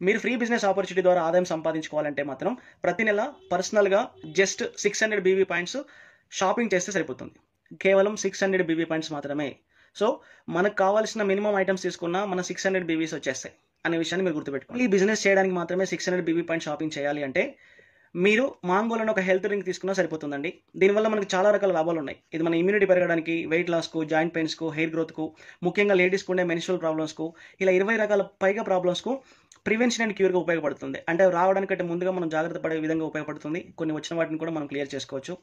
మీరు free business opportunity ద్వారా ఆదాయం సంపాదించుకోవాలంటే మాత్రం ప్రతి నెల పర్సనల్గా జస్ట్ 600 బీబీ పాయింట్స్ షాపింగ్ చేస్తే సరిపోతుంది. కేవలం 600 బీబీ పాయింట్స్ మాత్రమే. సో మనకు కావాల్సిన మినిమం ఐటమ్స్ తీసుకున్నా మన 600 బీబీస్ వచ్చేస్తాయి అనే విషయాన్ని మీరు గుర్తుపెట్టుకోండి. ఈ బిజినెస్ చేయడానికి మాత్రమే 600 బీబీ పాయింట్ షాపింగ్ చేయాలి అంటే మీరు మాంగోలను ఒక హెల్త్ డ్రింక్ తీసుకున్నా సరిపోతుందండి. దీనివల్ల మనకు చాలా రకాల లాభాలు ఉన్నాయి. ఇది మన ఇమ్యూనిటీ పెరగడానికి, వెయిట్ లాస్కు, జాయింట్ పెయిన్స్కు, హెయిర్ గ్రోత్కు, ముఖ్యంగా లేడీస్కు ఉండే మెన్స్ట్రువల్ ప్రాబ్లమ్స్కు, ఇలా 20 రకాల పైగా ప్రాబ్లమ్స్కు ప్రివెన్షన్ అండ్ క్యూర్గా ఉపయోగపడుతుంది. అంటే రావడానికంటే ముందుగా మనం జాగ్రత్త పడే విధంగా ఉపయోగపడుతుంది. కొన్ని వచ్చిన వాటిని కూడా మనం క్లియర్ చేసుకోవచ్చు.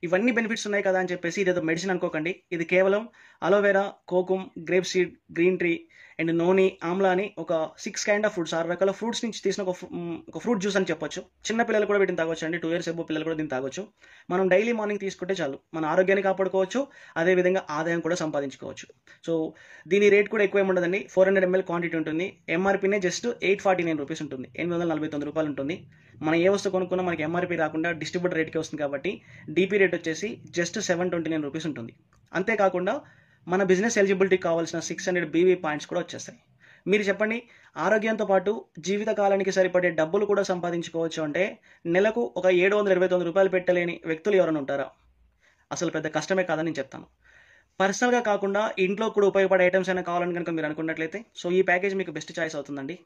ఇవన్నీ బెనిఫిట్స్ ఉన్నాయి కదా అని చెప్పేసి ఇదేదో మెడిసిన్ అనుకోకండి. ఇది కేవలం aloe vera, kokum, grape seed, green tea and noni, amla అని ఒక 6 కైండ్ ఆఫ్ ఫ్రూట్స్, 6 రకాల ఫ్రూట్స్ నుంచి తీసిన ఒక ఫ్రూట్ జ్యూస్ అని చెప్పొచ్చు. చిన్న పిల్లలు కూడా వీటిని తాగొచ్చు అండి. 2 years అబో పిల్లలు కూడా దీన్ని తాగొచ్చు. మనం డైలీ మార్నింగ్ తీసుకుంటే చాలు, మన ఆరోగ్యాన్ని కాపాడుకోవచ్చు, అదేవిధంగా ఆదాయం కూడా సంపాదించుకోవచ్చు. సో దీని రేట్ కూడా ఎక్కువ ఏమి ఉండదండి. 400 ml క్వాంటిటీ ఉంటుంది. ఎంఆర్పీనే జస్ట్ 849 రూపీస్ ఉంటుంది, 849 రూపాయలు ఉంటుంది. మనం ఏ వస్తువు కొనుక్కున్నా మనకి ఎంఆర్పీ రాకుండా డిస్ట్రిబ్యూటర్ రేట్కే వస్తుంది కాబట్టి డీపీ రేట్ వచ్చేసి జస్ట్ 729 రూపీస్ ఉంటుంది. అంతేకాకుండా మన బిజినెస్ ఎలిజిబిలిటీకి కావాల్సిన 600 బీవీ పాయింట్స్ కూడా వచ్చేస్తాయి. మీరు చెప్పండి, ఆరోగ్యంతో పాటు జీవితకాలానికి సరిపడే డబ్బులు కూడా సంపాదించుకోవచ్చు అంటే నెలకు ఒక 729 రూపాయలు పెట్టలేని వ్యక్తులు ఎవరైనా ఉంటారా? అసలు పెద్ద కష్టమే కాదని నేను చెప్తాను. పర్సనల్గా కాకుండా ఇంట్లో కూడా ఉపయోగపడే ఐటమ్స్ అయినా కావాలని కనుక మీరు అనుకున్నట్లయితే సో ఈ ప్యాకేజ్ మీకు బెస్ట్ చాయిస్ అవుతుందండి.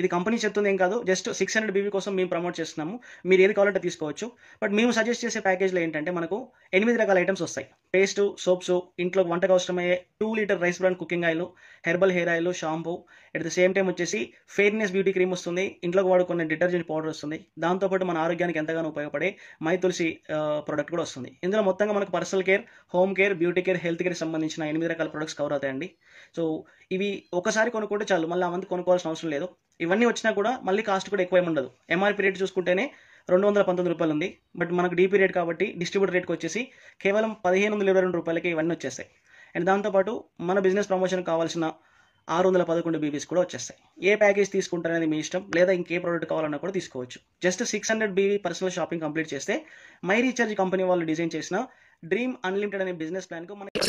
ఇది కంపెనీ చెప్తుంది ఏం కాదు, జస్ట్ 600 బీవీ కోసం మేము ప్రమోట్ చేస్తున్నాము. మీరు ఏది కావాలంటే తీసుకోవచ్చు. బట్ మేము సజెస్ట్ చేసే ప్యాకేజ్లో ఏంటంటే మనకు 8 రకాల ఐటమ్స్ వస్తాయి. పేస్ట్, సోప్స్, ఇంట్లో వంటకు అవసరమయ్యే 2 litre rice brand cooking oil, herbal hair oil, shampoo, at the same time వచ్చేసి ఫెయిర్నెస్ బ్యూటీ క్రీమ్ వస్తుంది. ఇంట్లోకి వాడుకునే డిటర్జెంట్ పౌడర్ వస్తుంది. దాంతోపాటు మన ఆరోగ్యానికి ఎంతగానో ఉపయోగపడే మై తులసి ప్రోడక్ట్ కూడా వస్తుంది. ఇందులో మొత్తంగా మనకు personal care, home care, beauty care, health care సంబంధించిన 8 రకాల ప్రొడక్ట్స్ కవర్ అవుతాయండి. సో ఇవి ఒకసారి కొనుక్కుంటే చాలు, మళ్ళీ అవంతా కొనుక్కోవాల్సిన అవసరం లేదు. ఇవన్నీ వచ్చినా కూడా మళ్ళీ కాస్ట్ కూడా ఎక్కువ ఏమి ఉండదు. ఎంఆర్పీ రేట్ చూసుకుంటేనే 219 రూపాయలు ఉంది. బట్ మనకు డీపీ రేట్ కాబట్టి డిస్ట్రిబ్యూటర్ రేట్కి వచ్చేసి కేవలం 1522 రూపాయలకి ఇవన్నీ వచ్చేస్తాయి. అండ్ దాంతోపాటు మన బిజినెస్ ప్రమోషన్ కావాల్సిన 611 బీబీస్ కూడా వచ్చేస్తాయి. ఏ ప్యాకేజ్ తీసుకుంటారనేది మీ ఇష్టం, లేదా ఇంకే ప్రోడక్ట్ కావాలన్నా కూడా తీసుకోవచ్చు. Just 600 BV personal shopping complete చేస్తే మై రీఛార్జ్ కంపెనీ వాళ్ళు డిజైన్ చేసిన డ్రీమ్ అన్లిమిటెడ్ అనే బిజినెస్ ప్లాన్ కు మనకి